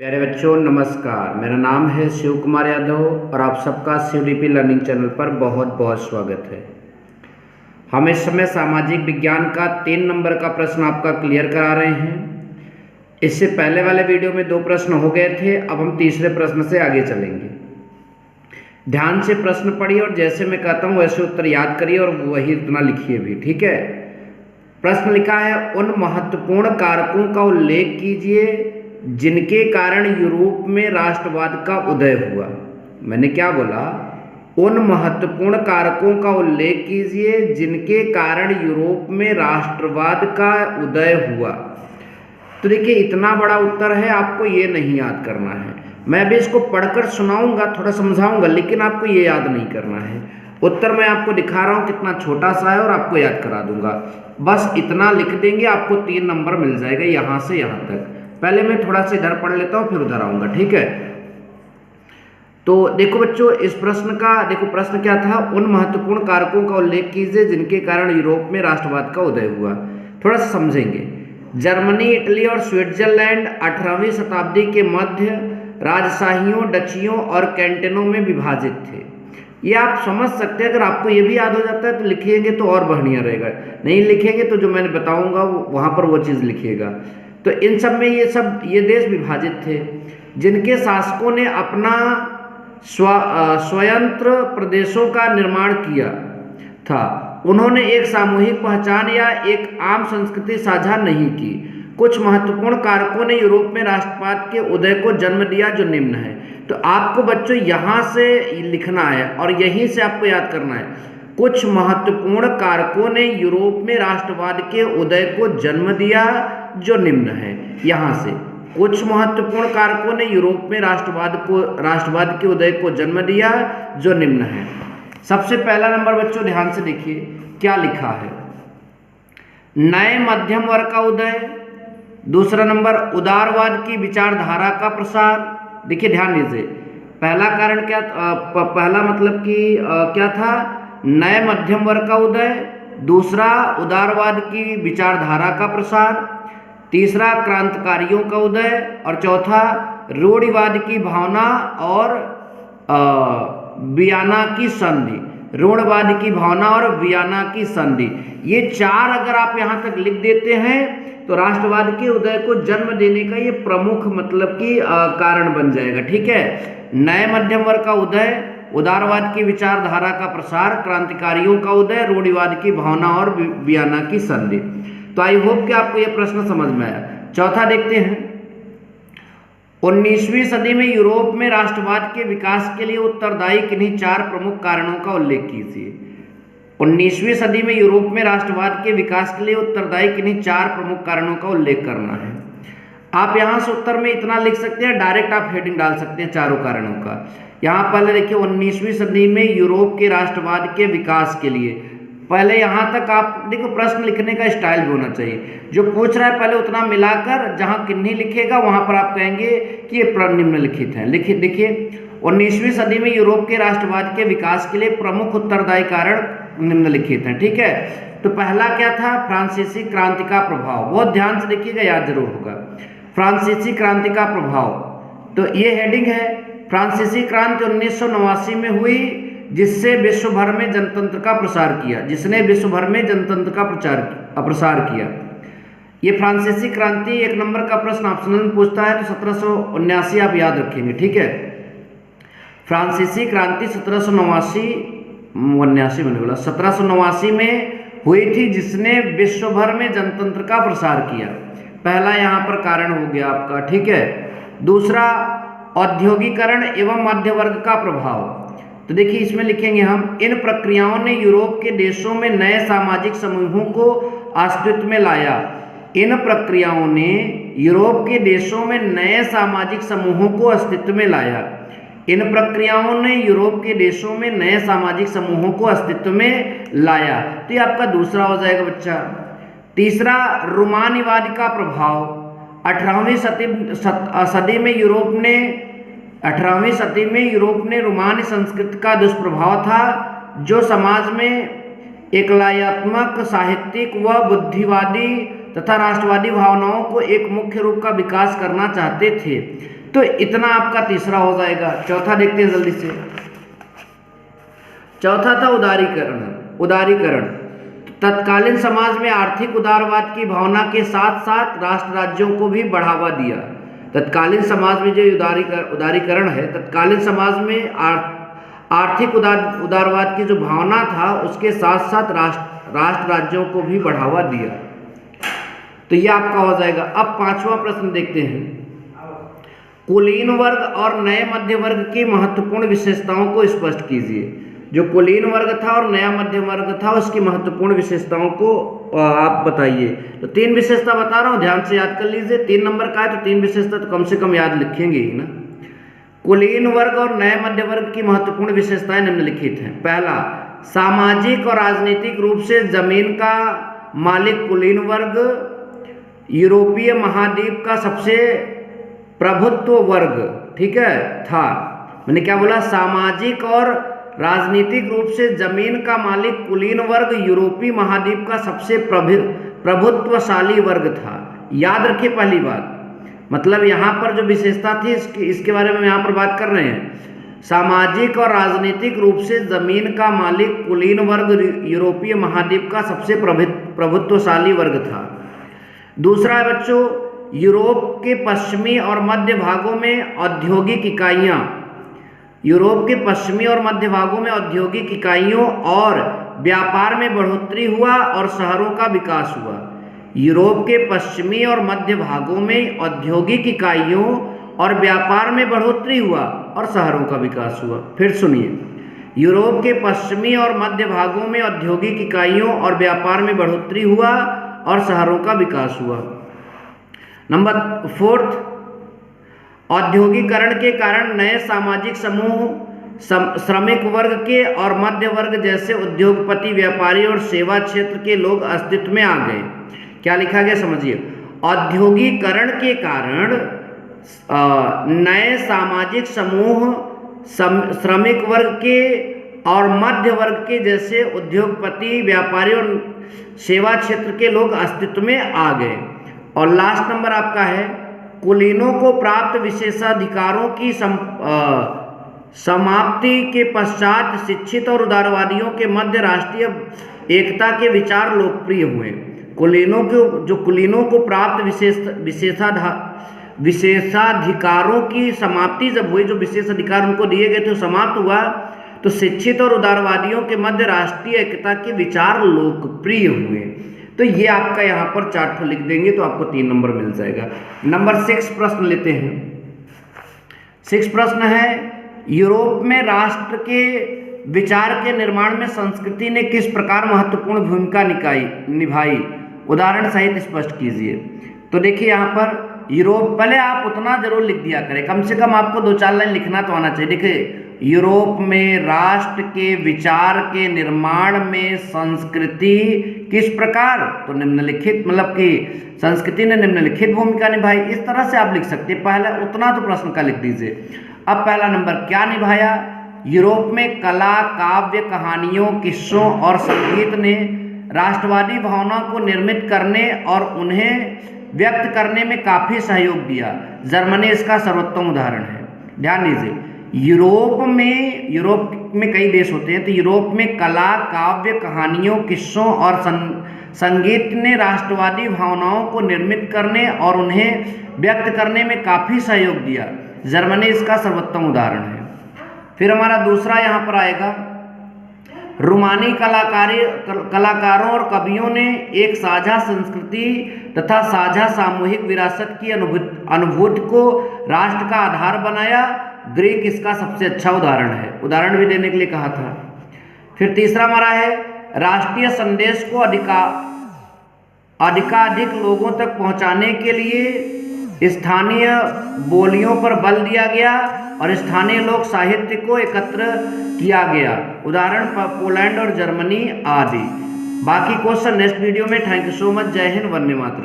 प्यारे बच्चों नमस्कार। मेरा नाम है शिव कुमार यादव और आप सबका CUDP लर्निंग चैनल पर बहुत बहुत स्वागत है। हम इस समय सामाजिक विज्ञान का 3 नंबर का प्रश्न आपका क्लियर करा रहे हैं। इससे पहले वाले वीडियो में 2 प्रश्न हो गए थे, अब हम तीसरे प्रश्न से आगे चलेंगे। ध्यान से प्रश्न पढ़िए और जैसे मैं कहता हूँ वैसे उत्तर याद करिए और वही इतना लिखिए भी, ठीक है। प्रश्न लिखा है, उन महत्वपूर्ण कारकों का उल्लेख कीजिए जिनके कारण यूरोप में राष्ट्रवाद का उदय हुआ। मैंने क्या बोला? उन महत्वपूर्ण कारकों का उल्लेख कीजिए जिनके कारण यूरोप में राष्ट्रवाद का उदय हुआ। तो देखिए इतना बड़ा उत्तर है, आपको ये नहीं याद करना है। मैं अभी इसको पढ़कर सुनाऊंगा, थोड़ा समझाऊंगा, लेकिन आपको ये याद नहीं करना है। उत्तर मैं आपको दिखा रहा हूँ कितना छोटा सा है और आपको याद करा दूंगा। बस इतना लिख देंगे, आपको 3 नंबर मिल जाएगा यहाँ से यहाँ तक। पहले मैं थोड़ा सा इधर पढ़ लेता हूँ फिर उधर आऊंगा, ठीक है। तो देखो बच्चों, इस प्रश्न का देखो, प्रश्न क्या था? उन महत्वपूर्ण कारकों का उल्लेख कीजिए जिनके कारण यूरोप में राष्ट्रवाद का उदय हुआ। थोड़ा सा समझेंगे। जर्मनी, इटली और स्विट्जरलैंड 18वीं शताब्दी के मध्य राजशाहियों, डचियों और कैंटनों में विभाजित थे। ये आप समझ सकते हैं। अगर आपको ये भी याद हो जाता है तो लिखिएंगे तो और बढ़िया रहेगा। नहीं लिखेंगे तो जो मैंने बताऊंगा वहाँ पर वो चीज़ लिखिएगा। तो इन सब में ये देश विभाजित थे जिनके शासकों ने अपना स्वतंत्र प्रदेशों का निर्माण किया था। उन्होंने एक सामूहिक पहचान या एक आम संस्कृति साझा नहीं की। कुछ महत्वपूर्ण कारकों ने यूरोप में राष्ट्रवाद के उदय को जन्म दिया जो निम्न है। तो आपको बच्चों यहाँ से लिखना है और यहीं से आपको याद करना है। कुछ महत्वपूर्ण कारकों ने यूरोप में राष्ट्रवाद के उदय को जन्म दिया जो निम्न है। यहाँ से कुछ महत्वपूर्ण कारकों ने यूरोप में राष्ट्रवाद के उदय को जन्म दिया जो निम्न है। सबसे पहला नंबर बच्चों ध्यान से देखिए क्या लिखा है। नए मध्यम वर्ग का उदय। दूसरा नंबर उदारवाद की विचारधारा का प्रसार। देखिए ध्यान दीजिए, पहला कारण क्या, पहला मतलब कि क्या था? नए मध्यम वर्ग का उदय। दूसरा उदारवाद की विचारधारा का प्रसार। तीसरा क्रांतिकारियों का उदय और चौथा रूढ़िवाद की भावना और वियना की संधि। रूढ़िवाद की भावना और वियना की संधि, ये 4 अगर आप यहाँ तक लिख देते हैं तो राष्ट्रवाद के उदय को जन्म देने का ये प्रमुख मतलब कि कारण बन जाएगा, ठीक है। नए मध्यम वर्ग का उदय, उदारवाद की विचारधारा का प्रसार, क्रांतिकारियों का उदय, रूढ़िवाद की भावना और वियना की संधि। तो आई होप कि आपको यह प्रश्न समझ में आया। चौथा देखते हैं, 19वीं सदी में यूरोप में राष्ट्रवाद के विकास के लिए उत्तरदायी किन्हीं 4 प्रमुख कारणों का उल्लेख कीजिए। 19वीं सदी में यूरोप में राष्ट्रवाद के विकास के लिए उत्तरदायी किन्हीं 4 प्रमुख कारणों का उल्लेख करना है। आप यहाँ से उत्तर में इतना लिख सकते हैं, डायरेक्ट आप हेडिंग डाल सकते हैं चारों कारणों का। यहाँ पहले देखिए 19वीं सदी में यूरोप के राष्ट्रवाद के विकास के लिए, पहले यहाँ तक आप देखो प्रश्न लिखने का स्टाइल भी होना चाहिए। जो पूछ रहा है पहले उतना मिलाकर, जहाँ किन्हीं लिखेगा वहाँ पर आप कहेंगे कि ये निम्नलिखित है। लिखिए देखिए, 19वीं सदी में यूरोप के राष्ट्रवाद के विकास के लिए प्रमुख उत्तरदायी कारण निम्नलिखित हैं, ठीक है। तो पहला क्या था? फ्रांसीसी क्रांति का प्रभाव। बहुत ध्यान से देखिएगा, याद जरूर होगा। फ्रांसीसी क्रांति का प्रभाव, तो ये हेडिंग है। फ्रांसीसी क्रांति 1989 में हुई जिससे विश्व भर में जनतंत्र का प्रसार किया, जिसने विश्व भर में जनतंत्र का प्रसार किया। ये फ्रांसीसी क्रांति 1 नंबर का प्रश्न ऑप्शनल में पूछता है तो 1779 आप याद रखेंगे, ठीक है। फ्रांसीसी क्रांति 1789 में हुई थी जिसने विश्व भर में जनतंत्र का प्रसार किया। पहला यहाँ पर कारण हो गया आपका, ठीक है। दूसरा औद्योगिकरण एवं मध्य वर्ग का प्रभाव। तो देखिए इसमें लिखेंगे हम, इन प्रक्रियाओं ने यूरोप के देशों में नए सामाजिक समूहों को अस्तित्व में लाया। इन प्रक्रियाओं ने यूरोप के देशों में नए सामाजिक समूहों को अस्तित्व में लाया। इन प्रक्रियाओं ने यूरोप के देशों में नए सामाजिक समूहों को अस्तित्व में लाया। तो ये आपका दूसरा हो जाएगा बच्चा। तीसरा रोमानीवाद का प्रभाव। 18वीं सदी में यूरोप ने रोमानी संस्कृति का दुष्प्रभाव था जो समाज में एकलायात्मक, साहित्यिक व बुद्धिवादी तथा राष्ट्रवादी भावनाओं को एक मुख्य रूप का विकास करना चाहते थे। तो इतना आपका तीसरा हो जाएगा। चौथा देखते हैं जल्दी से। चौथा था उदारीकरण। उदारीकरण तत्कालीन समाज में आर्थिक उदारवाद की भावना के साथ साथ राष्ट्र राज्यों को भी बढ़ावा दिया। तत्कालीन समाज में जो उदारीकरण है, तत्कालीन समाज में आर्थिक उदारवाद की जो भावना था उसके साथ साथ राष्ट्र राज्यों को भी बढ़ावा दिया। तो ये आपका हो जाएगा। अब पांचवा प्रश्न देखते हैं। कुलीन वर्ग और नए मध्य वर्ग की महत्वपूर्ण विशेषताओं को स्पष्ट कीजिए। जो कुलीन वर्ग था और नया मध्य वर्ग था उसकी महत्वपूर्ण विशेषताओं को आप बताइए। तो 3 विशेषता बता रहा हूँ, ध्यान से याद कर लीजिए। 3 नंबर का है तो 3 विशेषता तो कम से कम याद लिखेंगे ही ना। कुलीन वर्ग और नए मध्य वर्ग की महत्वपूर्ण विशेषताएं निम्नलिखित हैं। पहला, सामाजिक और राजनीतिक रूप से जमीन का मालिक कुलीन वर्ग यूरोपीय महाद्वीप का सबसे प्रभुत्व वर्ग, ठीक है, था। मैंने क्या बोला? सामाजिक और राजनीतिक रूप से जमीन का मालिक कुलीन वर्ग यूरोपीय महाद्वीप का सबसे प्रभुत्वशाली वर्ग था। याद रखिए पहली बात, मतलब यहाँ पर जो विशेषता थी इसके बारे में यहाँ पर बात कर रहे हैं। सामाजिक और राजनीतिक रूप से जमीन का मालिक कुलीन वर्ग यूरोपीय महाद्वीप का सबसे प्रभुत्वशाली वर्ग था। दूसरा है बच्चों, यूरोप के पश्चिमी और मध्य भागों में औद्योगिक इकाइयाँ, यूरोप के पश्चिमी और मध्य भागों में औद्योगिक इकाइयों और व्यापार में बढ़ोतरी हुआ और शहरों का विकास हुआ। यूरोप के पश्चिमी और मध्य भागों में औद्योगिक इकाइयों और व्यापार में बढ़ोतरी हुआ और शहरों का विकास हुआ। फिर सुनिए, यूरोप के पश्चिमी और मध्य भागों में औद्योगिक इकाइयों और व्यापार में बढ़ोतरी हुआ और शहरों का विकास हुआ। नंबर 4, औद्योगिकरण के कारण नए सामाजिक समूह श्रमिक वर्ग के और मध्य वर्ग जैसे उद्योगपति, व्यापारी और सेवा क्षेत्र के लोग अस्तित्व में आ गए। क्या लिखा गया समझिए। औद्योगिकरण के कारण नए सामाजिक समूह श्रमिक वर्ग के और मध्य वर्ग के जैसे उद्योगपति, व्यापारी और सेवा क्षेत्र के लोग अस्तित्व में आ गए। और लास्ट नंबर आपका है, कुलीनों को प्राप्त विशेषाधिकारों की समाप्ति के पश्चात शिक्षित और उदारवादियों के मध्य राष्ट्रीय एकता के विचार लोकप्रिय हुए। कुलीनों को प्राप्त विशेषाधिकारों की समाप्ति जब हुई, जो विशेष अधिकार उनको दिए गए थे समाप्त हुआ, तो शिक्षित और उदारवादियों के मध्य राष्ट्रीय एकता के विचार लोकप्रिय हुए। तो ये आपका यहाँ पर 4 लिख देंगे तो आपको 3 नंबर मिल जाएगा। नंबर 6 प्रश्न लेते हैं। 6 प्रश्न है, यूरोप में राष्ट्र के विचार के निर्माण में संस्कृति ने किस प्रकार महत्वपूर्ण भूमिका निभाई? उदाहरण सहित स्पष्ट कीजिए। तो देखिए यहाँ पर यूरोप, पहले आप उतना जरूर लिख दिया करें, कम से कम आपको 2-4 लाइन लिखना तो आना चाहिए। देखिए, यूरोप में राष्ट्र के विचार के निर्माण में संस्कृति किस प्रकार, तो निम्नलिखित, मतलब कि संस्कृति ने निम्नलिखित भूमिका निभाई। इस तरह से आप लिख सकते हैं। पहला उतना तो प्रश्न का लिख दीजिए। अब पहला नंबर, क्या निभाया? यूरोप में कला, काव्य, कहानियों, किस्सों और संगीत ने राष्ट्रवादी भावना को निर्मित करने और उन्हें व्यक्त करने में काफी सहयोग दिया। जर्मनी इसका सर्वोत्तम उदाहरण है। ध्यान दीजिए, यूरोप में कई देश होते हैं, तो यूरोप में कला, काव्य, कहानियों, किस्सों और संगीत ने राष्ट्रवादी भावनाओं को निर्मित करने और उन्हें व्यक्त करने में काफी सहयोग दिया। जर्मनी इसका सर्वोत्तम उदाहरण है। फिर हमारा दूसरा यहाँ पर आएगा, रोमानी कलाकारों और कवियों ने एक साझा संस्कृति तथा साझा सामूहिक विरासत की अनुभूति को राष्ट्र का आधार बनाया। ग्रीक इसका सबसे अच्छा उदाहरण है। उदाहरण भी देने के लिए कहा था। फिर तीसरा हमारा है, राष्ट्रीय संदेश को अधिकाधिक लोगों तक पहुंचाने के लिए स्थानीय बोलियों पर बल दिया गया और स्थानीय लोक साहित्य को एकत्र किया गया। उदाहरण पोलैंड और जर्मनी आदि। बाकी क्वेश्चन नेक्स्ट वीडियो में। Thank you so much. जय हिंद, वंदे मातरम।